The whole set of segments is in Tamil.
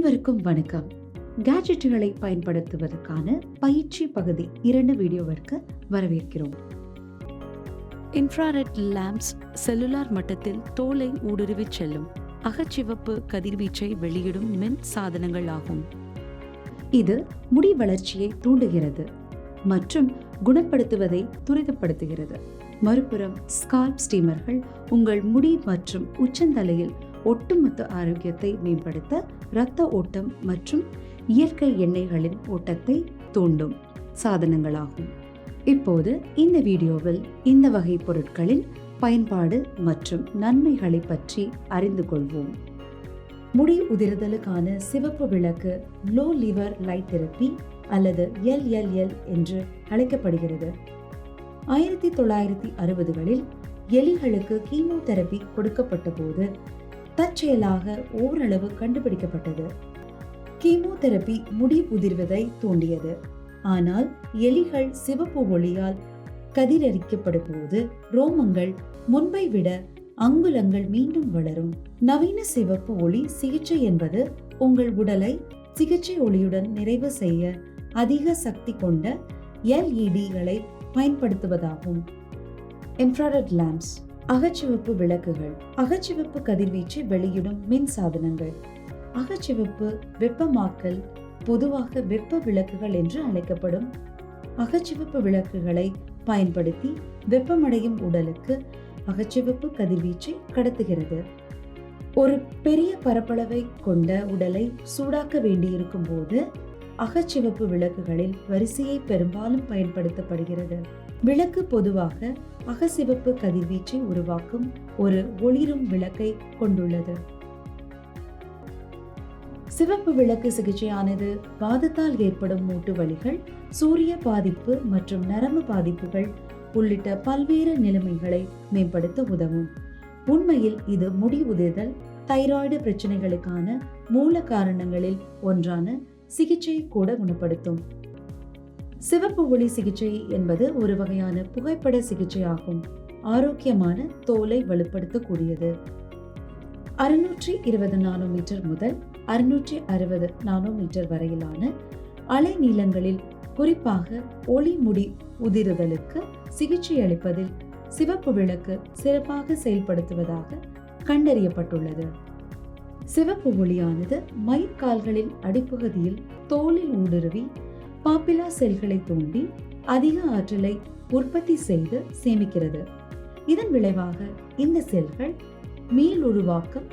அனைவருக்கும் வணக்கம். கேஜெட்டுகளை பயன்படுத்துவதற்கான பயிற்சி பகுதி 2 வீடியோவிற்கு வரவேற்கிறோம். இன்ஃப்ராரெட் லேம்ப்ஸ் செல்லுலார் மட்டத்தில் தோலை ஊடுருவிச் செல்லும் அகச்சிவப்பு கதிர்வீச்சை வெளியிடும் மின் சாதனங்கள் ஆகும். இது முடி வளர்ச்சியை தூண்டுகிறது மற்றும் குணப்படுத்துவதை துரிதப்படுத்துகிறது. மறுபுறம் ஸ்கால்ப் ஸ்டீமர்கள் உங்கள் முடி மற்றும் உச்சந்தலையில் ஒட்டுமொத்த ஆரோக்கியத்தை மேம்படுத்த இரத்த ஓட்டம் மற்றும் இயற்கை எண்ணெய்களின் ஓட்டத்தை தூண்டும் சாதனங்களாகும். இப்போது இந்த வீடியோவில் இந்த வகை பொருட்களின் பயன்பாடு மற்றும் நன்மைகளை பற்றி அறிந்து கொள்வோம். முடி உதிர்தலுக்கான சிவப்பு விளக்கு லோ லிவர் லைட் தெரப்பி அல்லது LLL என்று அழைக்கப்படுகிறது. 1960களில் எலிகளுக்கு கீமோதெரபி கொடுக்கப்பட்ட போது தற்செயலாக ஓரளவு கண்டுபிடிக்கப்பட்டது. கீமோதெரபி முடி உதிர்வதை தூண்டியது. ஆனால் எலிகள் சிவப்பு ஒளியால் கதிரரிக்கப்படும் போது ரோமங்கள் முன்பை விட அங்குலங்கள் மீண்டும் வளரும். நவீன சிவப்பு ஒளி சிகிச்சை என்பது உங்கள் உடலை சிகிச்சை ஒளியுடன் நிறைவு செய்ய அதிக சக்தி கொண்ட LED-களை பயன்படுத்துவதாகும். இன்ஃப்ராரெட் லேம்ப்ஸ் அகச்சிவப்பு விளக்குகள் அகச்சிவப்பு கதிர்வீச்சை வெளியிடும் மின் சாதனங்கள். அகச்சிவப்பு வெப்பமாக்கல் பொதுவாக வெப்ப விளக்குகள் என்று அழைக்கப்படும் அகச்சிவப்பு விளக்குகளை பயன்படுத்தி வெப்பமடையும் உடலுக்கு அகச்சிவப்பு கதிர்வீச்சை கடத்துகிறது. ஒரு பெரிய பரப்பளவை கொண்ட உடலை சூடாக்க வேண்டியிருக்கும் போது அகச்சிவப்பு விளக்குகளில் வரிசையை பெரும்பாலும் பயன்படுத்தப்படுகிறது. விளக்கு பொதுவாக அகச்சிவப்பு கதிர்வீச்சை உருவாக்கும் ஒரு ஒளிரும் விளக்கை கொண்டுள்ளது. சிவப்பு விளக்கு சிகிச்சையானது வாதத்தால் ஏற்படும் மூட்டு வலிகள், சூரிய பாதிப்பு மற்றும் நரம்பு பாதிப்புகள் உள்ளிட்ட பல்வேறு நிலைமைகளை மேம்படுத்த உதவும். உண்மையில் இது முடி உதிர்தல், தைராய்டு பிரச்சனைகளுக்கான மூல காரணங்களில் ஒன்றான சிகிச்சையை கூட குணப்படுத்தும். சிவப்பு ஒளி சிகிச்சை என்பது ஒரு வகையான புகைப்பட சிகிச்சை ஆகும். ஆரோக்கியமான தோலை வலுப்படுத்தக்கூடியது. 620 நானோமீட்டர் முதல் 660 நானோமீட்டர் வரையிலான அலை நீளங்களில் குறிப்பாக ஒளி முடி உதிர்தலுக்கு சிகிச்சை அளிப்பதில் சிவப்பு விளக்கு சிறப்பாக செயல்படுத்துவதாக கண்டறியப்பட்டுள்ளது. சிவப்பு ஒளியானது மயிர்கால்களின் அடிப்பகுதியில் தோலில் ஊடுருவி பாப்பிலா செல்களை தூண்டி அதிக ஆற்றலை உற்பத்தி செய்து சேமிக்கிறது. இதன் விளைவாக இந்த செல்கள் மீள் உருவாக்கம்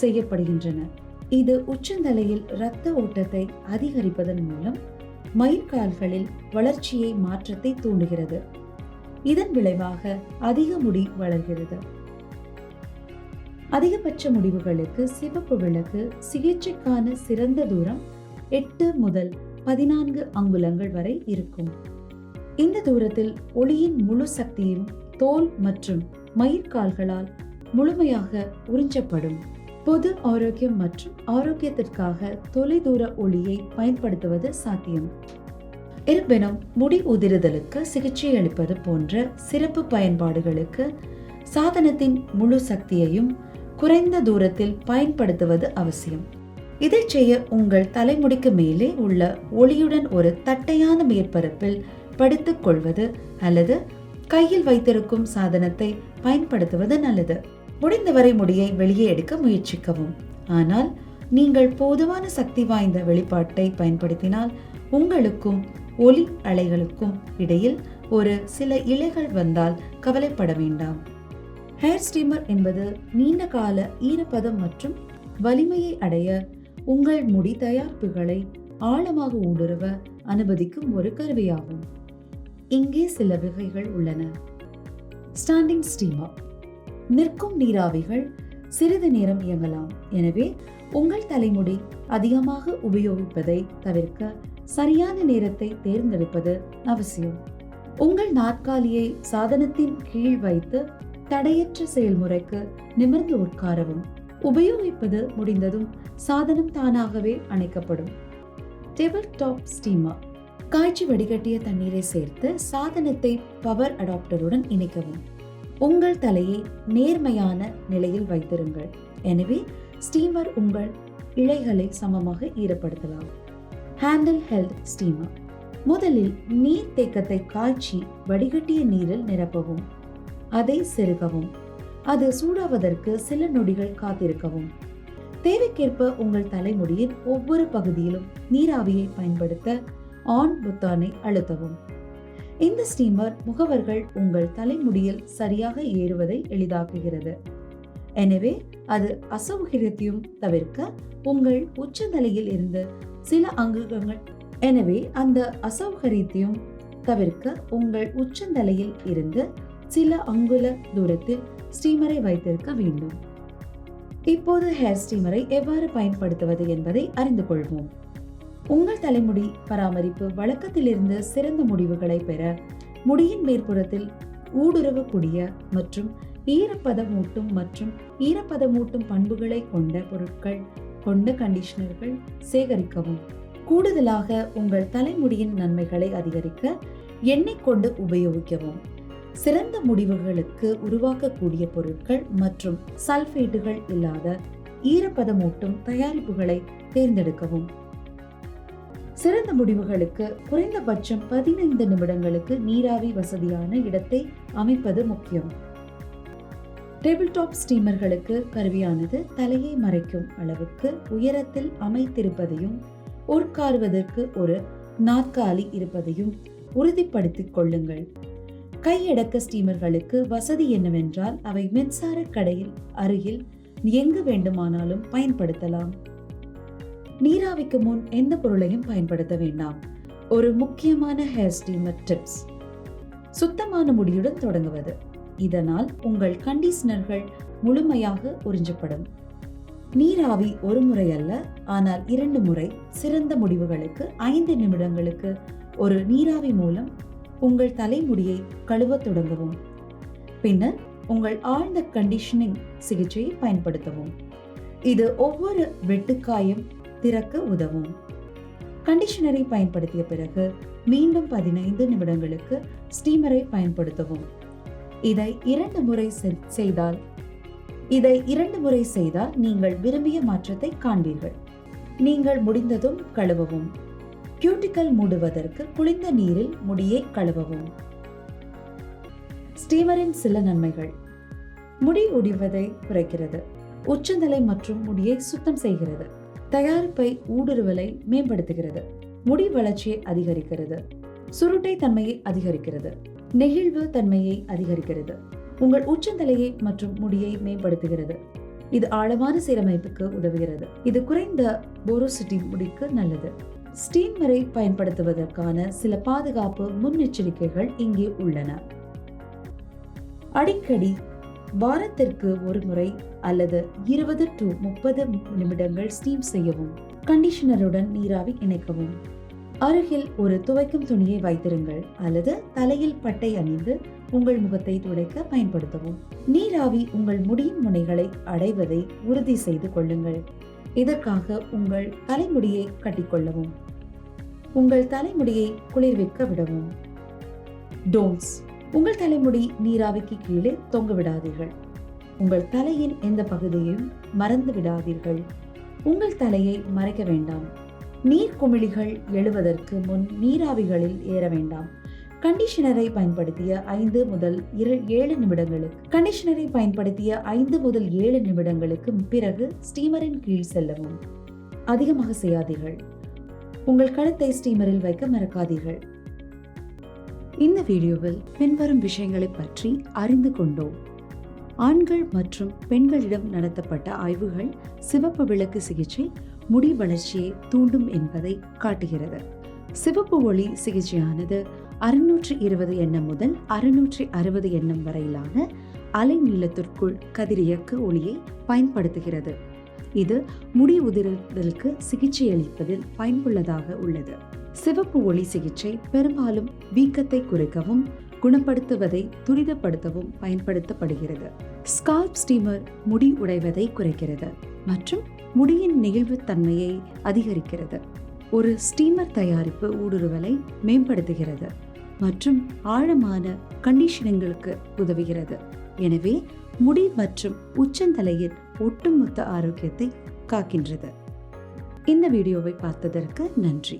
செய்யப்படுகின்றன. இது உச்சந்தலையில் இரத்த ஓட்டத்தை அதிகரிப்பதன் மூலம் மயிர்கால்களில் வளர்ச்சியை மாற்றத்தை தூண்டுகிறது. இதன் விளைவாக அதிக முடி வளர்கிறது. அதிகபட்ச முடிவுகளுக்கு சிவப்பு விளக்கு சிகிச்சைக்கான சிறந்த தூரம் 8 முதல் 14 அங்குலங்கள் வரை இருக்கும். இந்த தூரத்தில் ஒளியின் முழு சக்தியும் தோல் மற்றும் மயிர்கால்களால் முழுமையாக உறிஞ்சப்படும். பொது ஆரோக்கியம் மற்றும் ஆரோக்கியத்திற்காக தொலைதூர ஒளியை பயன்படுத்துவது சாத்தியம். இருப்பினும் முடி உதிர்தலுக்கு சிகிச்சை அளிப்பது போன்ற சிறப்பு பயன்பாடுகளுக்கு சாதனத்தின் முழு சக்தியையும் குறைந்த தூரத்தில் பயன்படுத்துவது அவசியம். இதை செய்ய உங்கள் தலைமுடிக்கு மேலே உள்ள ஒளியுடன் ஒரு தட்டையான மேற்பரப்பில் படித்துக் கொள்வது அல்லது கையில் வைத்திருக்கும் சாதனத்தை பயன்படுத்துவது நல்லது. முடிந்தவரை முடியை வெளியே எடுக்க முயற்சிக்கவும். ஆனால் நீங்கள் போதுமான சக்தி வாய்ந்த வெளிப்பாட்டை பயன்படுத்தினால் உங்களுக்கும் ஒளி அலைகளுக்கும் இடையில் ஒரு சில இழைகள் வந்தால் கவலைப்பட வேண்டாம். ஹேர் ஸ்டீமர் என்பது நீண்ட கால ஈரப்பதம் மற்றும் வலிமையை அடைய உங்கள் முடி தயாரிப்புகளை ஆழமாக ஊடுருவ அனுமதிக்கும் ஒரு கருவியாகும். இங்கே சில வகைகள் உள்ளன. Standing steamer. நிற்கும் நீராவிகள் சிறிது நேரம் இயங்கலாம். எனவே உங்கள் தலைமுடி அதிகமாக உபயோகிப்பதை தவிர்க்க சரியான நேரத்தை தேர்ந்தெடுப்பது அவசியம். உங்கள் நாற்காலியை சாதனத்தின் கீழ் வைத்து தடையற்ற செயல்முறைக்கு நிமிர்ந்து உட்காரவும். உபயோகிப்பது முடிந்ததும் சாதனம் தானாகவே அணைக்கப்படும். Table top steamer. காய்ச்சி வடிகட்டிய தண்ணீரை சேர்த்து சாதனத்தை பவர் அடாப்டருடன் இணைக்கவும். உங்கள் தலையை நேர்மையான நிலையில் வைத்திருங்கள். எனவே ஸ்டீமர் உங்கள் இழைகளை சமமாக ஈரப்படுத்தலாம். Handle health steamer. முதலில் நீர் தேக்கத்தை காய்ச்சி வடிகட்டிய நீரில் நிரப்பவும். அதை செருகவும். அது சூடாவதற்கு சில நொடிகள் காத்திருக்கவும். தேவைக்கேற்ப உங்கள் தலைமுடியின் ஒவ்வொரு பகுதியிலும் நீராவியை பயன்படுத்த ஆன் பொத்தானை அழுத்தவும். இந்த ஸ்டீமர் முகவர்கள் உங்கள் தலைமுடியில் சரியாக ஏறுவதை எளிதாக்குகிறது. எனவே அது அசௌகரியத்தையும் தவிர்க்க உங்கள் உச்சந்தலையில் இருந்து சில அங்குலங்கள் தூரத்தில் ஸ்டீமரை வைத்திருக்க வேண்டும். இப்போது ஹேர் ஸ்டீமரை எவ்வாறு பயன்படுத்துவது என்பதை அறிந்து கொள்வோம். உங்கள் தலைமுடி பராமரிப்பு வழக்கத்திலிருந்து சிறந்த முடிவுகளை பெற முடியின் மேற்புறத்தில் ஊடுருவக்கூடிய மற்றும் ஈரப்பதமூட்டும் பண்புகளை கொண்ட பொருட்கள் கொண்ட கண்டிஷனர்கள் சேகரிக்கவும். கூடுதலாக உங்கள் தலைமுடியின் நன்மைகளை அதிகரிக்க எண்ணெய் கொண்டு உபயோகிக்கவும். சிறந்த முடிவுகளுக்கு உருவாக்கக்கூடிய பொருட்கள் மற்றும் சல்பேட்டுகள் இல்லாத ஈரப்பதமூட்டும் தயாரிப்புகளை தேர்ந்தெடுக்கவும். சிறந்த முடிவுகளுக்கு குறைந்தபட்சம் 15 நிமிடங்களுக்கு நீராவி வசதியான இடத்தை அமைப்பது முக்கியம். டேபிள் டாப் ஸ்டீமர்களுக்கு கருவியானது தலையை மறைக்கும் அளவுக்கு உயரத்தில் அமைத்திருப்பதையும் உட்காருவதற்கு ஒரு நாற்காலி இருப்பதையும் உறுதிப்படுத்திக் கொள்ளுங்கள். கையடக்க ஸ்டீமர்களுக்கு வசதி என்னவென்றால் அவை மின்சார கடையில் அருகில் எங்கு வேண்டுமானாலும் பயன்படுத்தலாம். நீராவிக்கு முன் எந்த பொருளையும் பயன்படுத்த வேண்டாம். ஒரு முக்கியமான ஹேர் ஸ்டீமர் டிப்ஸ்: சுத்தமான முடியுடன் தொடங்குவது. இதனால் உங்கள் கண்டிஷனர்கள் முழுமையாக உறிஞ்சப்படும். நீராவி ஒரு முறை அல்ல, ஆனால் 2 முறை. சிறந்த முடிவுகளுக்கு 5 நிமிடங்களுக்கு ஒரு நீராவி மூலம் உங்கள் தலைமுடியை கழுவ தொடங்கவும். பின்னர் உங்கள் ஆழ்ந்த கண்டிஷனிங் சிகிச்சையை பயன்படுத்தவும். இது ஒவ்வொரு வெட்டுக்காயம் திறக்க உதவும். கண்டிஷனரை பயன்படுத்திய பிறகு மீண்டும் 15 நிமிடங்களுக்கு ஸ்டீமரை பயன்படுத்தவும். இதை 2 முறை செய்தால் நீங்கள் விரும்பிய மாற்றத்தை காண்பீர்கள். நீங்கள் முடிந்ததும் கழுவவும். கியூட்டிக்கல் மூடுவதற்கு குளிர்ந்த நீரில் முடியை கழுவவும். ஸ்டீமரின் சில நன்மைகள்: முடி உடிவதை குறைக்கிறது, உச்சந்தலை மற்றும் முடியை சுத்தம் செய்கிறது, தயாரிப்பை ஊடுருவலை மேம்படுத்துகிறது, முடி வளர்ச்சியை அதிகரிக்கிறது, சுருட்டை தன்மையை அதிகரிக்கிறது, நெகிழ்வு தன்மையை அதிகரிக்கிறது, உங்கள் உச்சந்தலையை மற்றும் முடியை மேம்படுத்துகிறது. இது ஆழமான சீரமைப்புக்கு உதவுகிறது. இது குறைந்த போரோசிட்டி முடிக்கு நல்லது. ஸ்டீமரை பயன்படுத்துவதற்கான சில பாதுகாப்பு முன்னெச்சரிக்கைகள் இங்கே உள்ளன. அடிக்கடி வாரத்திற்கு ஒரு முறை அல்லது 20 to 30 நிமிடங்கள் ஸ்டீம் செய்யவும். கண்டிஷனருடன் நீராவி இணைக்கவும். அருகில் ஒரு துவைக்கும் துணியை வைத்திருங்கள் அல்லது தலையில் பட்டை அணிந்து உங்கள் முகத்தை துடைக்க பயன்படுத்தவும். நீராவி உங்கள் முடியின் முனைகளை அடைவதை உறுதி செய்து கொள்ளுங்கள். இதற்காக உங்கள் தலைமுடியை கட்டிக்கொள்ளவும். உங்கள் தலைமுடியை குளிர்விக்க விடவும். டோன்ட்ஸ்: உங்கள் தலைமுடி நீராவிக்கு கீழே தொங்க விடாதீர்கள். உங்கள் தலையின் எந்த பகுதியையும் மறந்து விடாதீர்கள். உங்கள் தலையை மறைக்க வேண்டாம். நீர் குமிழிகள் எழுவதற்கு முன் நீராவிகளில் ஏற வேண்டாம். கண்டிஷனரை பயன்படுத்திய 5 முதல் 7 நிமிடங்களுக்கு பிறகு ஸ்டீமரின் கீழ் செல்லவும். அதிகமாக செய்யாதீர்கள். உங்கள் கழுத்தை ஸ்டீமரில் வைக்க மறக்காதீர்கள். இந்த வீடியோவில் பின்வரும் விஷயங்களை பற்றி அறிந்து கொண்டோம். ஆண்கள் மற்றும் பெண்களிடம் நடத்தப்பட்ட ஆய்வுகள் சிவப்பு விளக்கு சிகிச்சை முடி வளர்ச்சியை தூண்டும் என்பதை காட்டுகிறது. சிவப்பு ஒளி சிகிச்சையானது 620 nm முதல் 660 nm வரையிலான அலை நீளத்திற்குள் கதிரியக்க ஒளியை பயன்படுத்துகிறது. இது முடி உதிர்தலுக்கு சிகிச்சை அளிப்பதில் பயனுள்ளதாக உள்ளது. சிவப்பு ஒளி சிகிச்சை பெரும்பாலும் வீக்கத்தை குறைக்கவும் குணப்படுத்துவதை துரிதப்படுத்தவும் பயன்படுத்தப்படுகிறது. ஸ்கால்ப் ஸ்டீமர் முடி உடைவதை குறைக்கிறது மற்றும் முடியின் நெகிழ்வுத்தன்மையை அதிகரிக்கிறது. ஒரு ஸ்டீமர் தயாரிப்பு ஊடுருவலை மேம்படுத்துகிறது மற்றும் ஆழமான கண்டிஷனிங்களுக்கு உதவுகிறது. எனவே முடி மற்றும் உச்சந்தலையின் ஒட்டுமொத்த ஆரோக்கியத்தை காக்கின்றது. இந்த வீடியோவை பார்த்ததற்கு நன்றி.